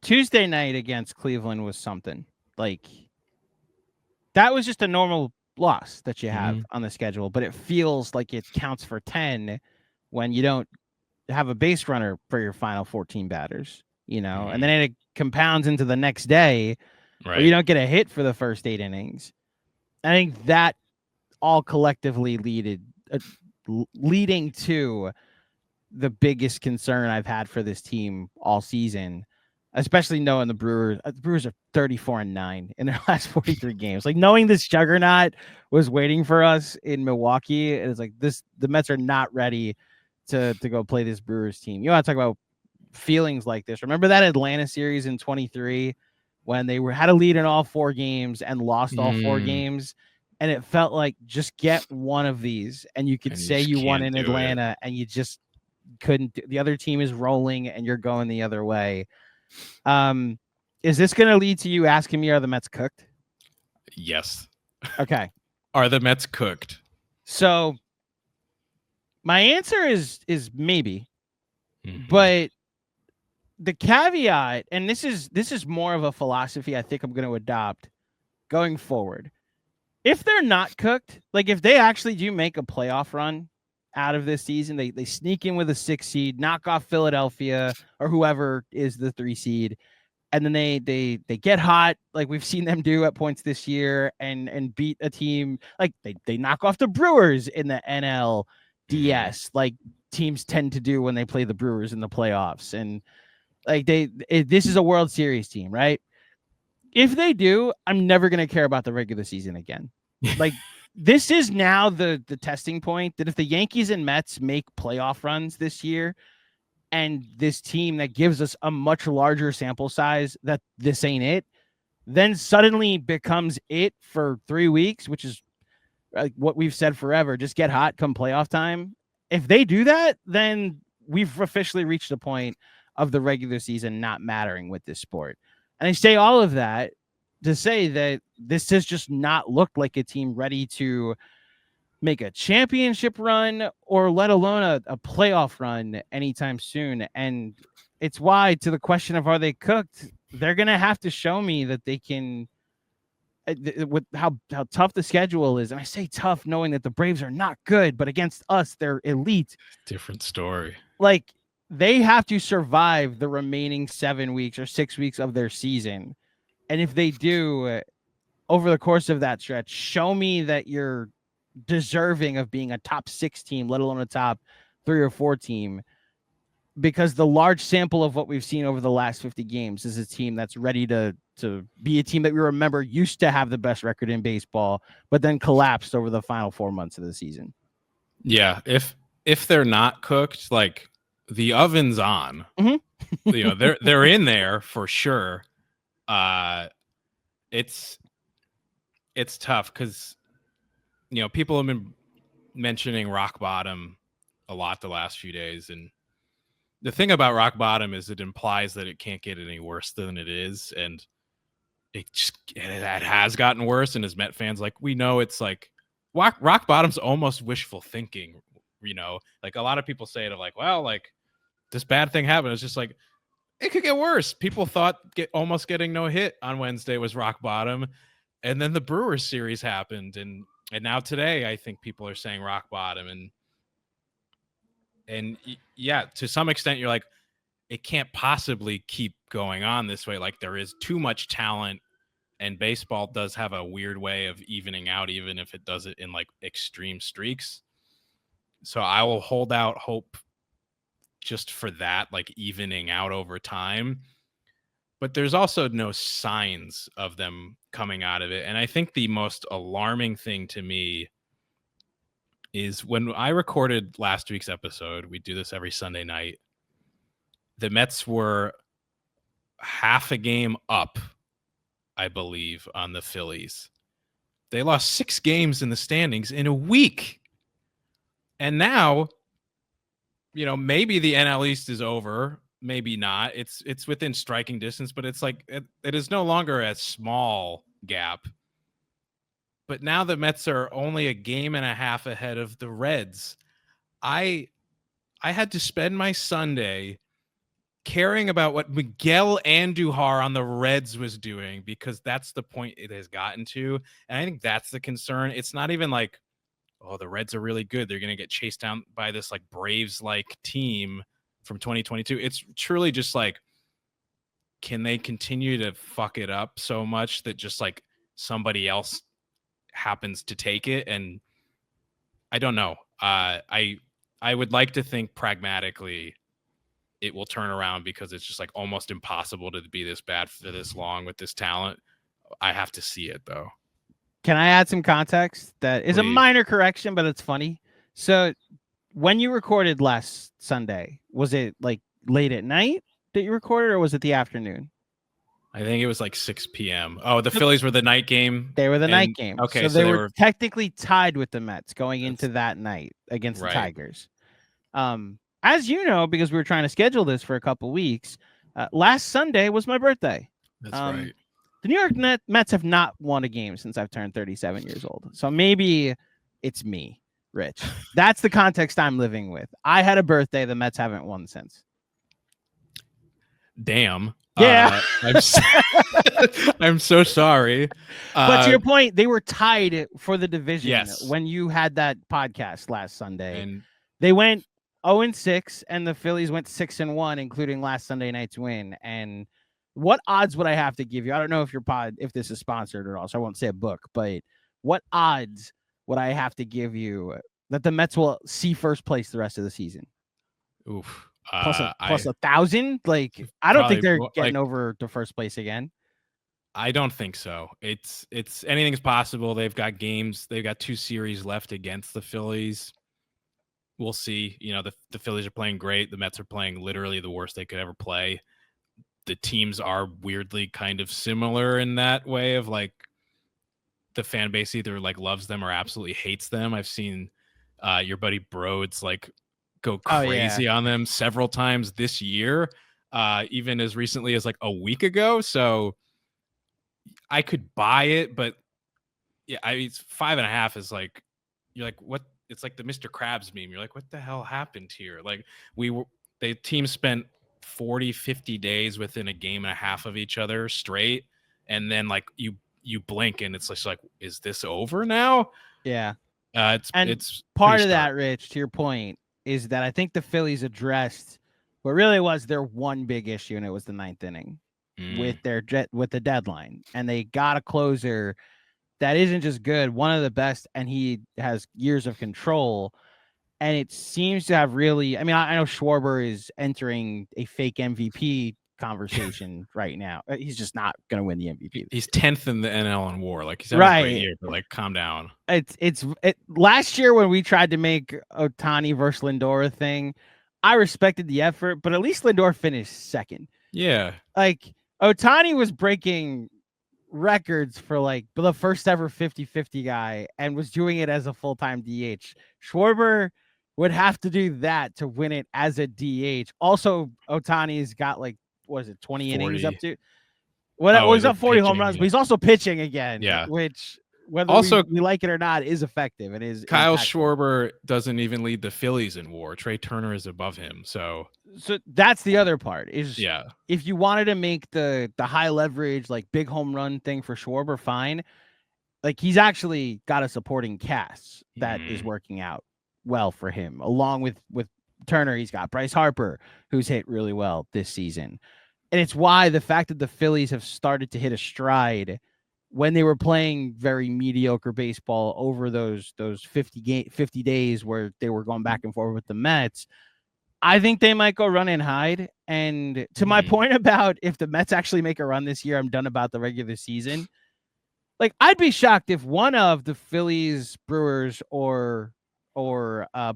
Tuesday night against Cleveland was something. Like, that was just a normal loss that you have Mhm. on the schedule, but it feels like it counts for 10 when you don't have a base runner for your final 14 batters, and then Mhm. it compounds into the next day where you Right. don't get a hit for the first 8 innings. I think that all collectively leading to the biggest concern I've had for this team all season, especially knowing the Brewers. The Brewers are 34-9 in their last 43 games. Like, knowing this juggernaut was waiting for us in Milwaukee, it's like the Mets are not ready to go play this Brewers team. You want to talk about feelings like this? Remember that Atlanta series in 23 when they had a lead in all 4 games and lost all 4 Mm. games? And it felt like, just get one of these and you could And you say just you won can't in do it. Atlanta, and you just couldn't. The other team is rolling and you're going the other way. Um, is this going to lead to you asking me, are the Mets cooked? Yes. Okay. Are the Mets cooked? So my answer is maybe, Mhm. but the caveat, and this is more of a philosophy I think I'm going to adopt going forward. If they're not cooked, like if they actually do make a playoff run out of this season, they sneak in with a 6 seed, knock off Philadelphia or whoever is the 3 seed, and then they get hot like we've seen them do at points this year, and beat a team like they knock off the Brewers in the Mhm. NLDS, like teams tend to do when they play the Brewers in the playoffs. And like this is a World Series team, right? If they do, I'm never going to care about the regular season again. Like, this is now the testing point that if the Yankees and Mets make playoff runs this year, and this team that gives us a much larger sample size that this ain't it, then suddenly becomes it for 3 weeks, which is like what we've said forever. Just get hot come playoff time. If they do that, then we've officially reached the point of the regular season not mattering with this sport. And I say all of that to say that this has just not looked like a team ready to make a championship run, or let alone a playoff run anytime soon. And it's why, to the question of are they cooked, they're going to have to show me that they can, with how tough the schedule is. And I say tough knowing that the Braves are not good, but against us, they're elite. Different story. Like, they have to survive the remaining 7 weeks or 6 weeks of their season. And if they do, over the course of that stretch, show me that you're deserving of being a top 6 team, let alone a top 3 or 4 team. Because the large sample of what we've seen over the last 50 games is a team that's ready to be a team that we remember used to have the best record in baseball, but then collapsed over the final 4 months of the season. Yeah, if they're not cooked, like the oven's on. They're in there for sure. Uh it's it's tough cuz people have been mentioning rock bottom a lot the last few days, and the thing about rock bottom is it implies that it can't get any worse than it is, and it has gotten worse. And as Met fans, like, we know it's like rock bottom's almost wishful thinking. Like, a lot of people say it of like, well, like, this bad thing happened. It's just like, it could get worse. People thought almost getting no hit on Wednesday was rock bottom, and then the Brewers series happened, and now today I think people are saying rock bottom, and yeah, to some extent you're like, it can't possibly keep going on this way. Like, there is too much talent, and baseball does have a weird way of evening out, even if it does it in like extreme streaks. So I will hold out hope just for that, like evening out over time. But there's also no signs of them coming out of it. And I think the most alarming thing to me is when I recorded last week's episode, we do this every Sunday night, the Mets were half a game up, I believe, on the Phillies. They lost 6 games in the standings in a week. And now, maybe the NL East is over, maybe not. It's within striking distance, but it's like it is no longer a small gap. But now the Mets are only a game and a half ahead of the Reds. I had to spend my Sunday caring about what Miguel Andujar on the Reds was doing, because that's the point it has gotten to. And I think that's the concern. It's not even like, oh, the Reds are really good, they're going to get chased down by this like Braves-like team from 2022. It's truly just like, can they continue to fuck it up so much that just like somebody else happens to take it? And I don't know. I would like to think pragmatically it will turn around, because it's just like almost impossible to be this bad for this long with this talent. I have to see it though. Can I add some context that is a Please. minor correction, but it's funny? So when you recorded last Sunday, was it like late at night that you recorded, or was it the afternoon? I think it was like 6 p.m. Oh, the Phillies were the night game. They were the night game. Okay, so they were technically tied with the Mets going into that night against the Tigers. As you know, because we were trying to schedule this for a couple weeks, last Sunday was my birthday. That's right. The New York Mets have not won a game since I've turned 37 years old. So maybe it's me, Rich. That's the context I'm living with. I had a birthday. The Mets haven't won since. Damn. Yeah. I'm so sorry. But to your point, they were tied for the division. Yes. When you had that podcast last Sunday. And they went 0-6, and the Phillies went 6-1, including last Sunday night's win. And what odds would I have to give you? I don't know if this is sponsored or all, so I won't say a book, but what odds would I have to give you that the Mets will see first place the rest of the season? Oof. Plus 1,000? Like, I don't think they're getting over to first place again. I don't think so. It's anything's possible. They've got games. They've got 2 series left against the Phillies. We'll see. You know, the Phillies are playing great. The Mets are playing literally the worst they could ever play. The teams are weirdly kind of similar in that way of like the fan base either like loves them or absolutely hates them. I've seen your buddy Broads like go crazy on them several times this year, even as recently as like a week ago. So I could buy it, but yeah, it's 5.5 is like, you're like, what? It's like the Mr. Krabs meme. You're like, what the hell happened here? Like the team spent 40, 50 days within a game and a half of each other straight. And then like you blink and it's just like, is this over now? Yeah. It's part of that, Rich, to your point, is that I think the Phillies addressed what really was their one big issue, and it was the 9th inning with the deadline. And they got a closer that isn't just good, one of the best, and he has years of control. And it seems to have really, I mean, I know Schwarber is entering a fake MVP conversation right now. He's just not going to win the MVP. He's 10th in the NL in WAR. Like, he's having a great year, but like, calm down. It's last year when we tried to make Ohtani versus Lindor a thing, I respected the effort, but at least Lindor finished second. Yeah. Like, Ohtani was breaking records for like the first ever 50-50 guy and was doing it as a full-time DH. Schwarber would have to do that to win it as a DH. Also, Ohtani's got like, what is it, 20 innings up to? Was up 40 home runs, but he's also pitching again. Yeah. Which, whether we like it or not, is effective. It is. Kyle impactful. Schwarber doesn't even lead the Phillies in WAR. Trey Turner is above him. So that's the other part. Is yeah. If you wanted to make the high leverage, like big home run thing for Schwarber, fine. Like, he's actually got a supporting cast that is working out well for him. Along with Turner, he's got Bryce Harper, who's hit really well this season. And it's why the fact that the Phillies have started to hit a stride when they were playing very mediocre baseball over those 50 days where they were going back and forth with the Mets, I think they might go run and hide. And to my point about if the Mets actually make a run this year, I'm done about the regular season. Like, I'd be shocked if one of the Phillies, Brewers, or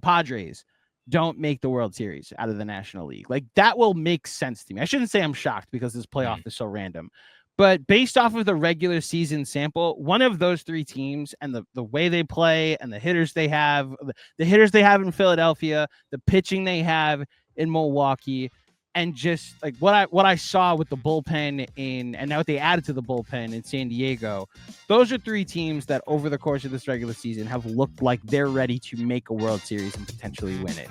Padres don't make the World Series out of the National League. Like, that will make sense to me. I shouldn't say I'm shocked because this playoff is so random. But based off of the regular season sample, one of those 3 teams and the way they play and the hitters they have in Philadelphia, the pitching they have in Milwaukee, and just like what I saw with the bullpen and now what they added to the bullpen in San Diego, those are 3 teams that over the course of this regular season have looked like they're ready to make a World Series and potentially win it.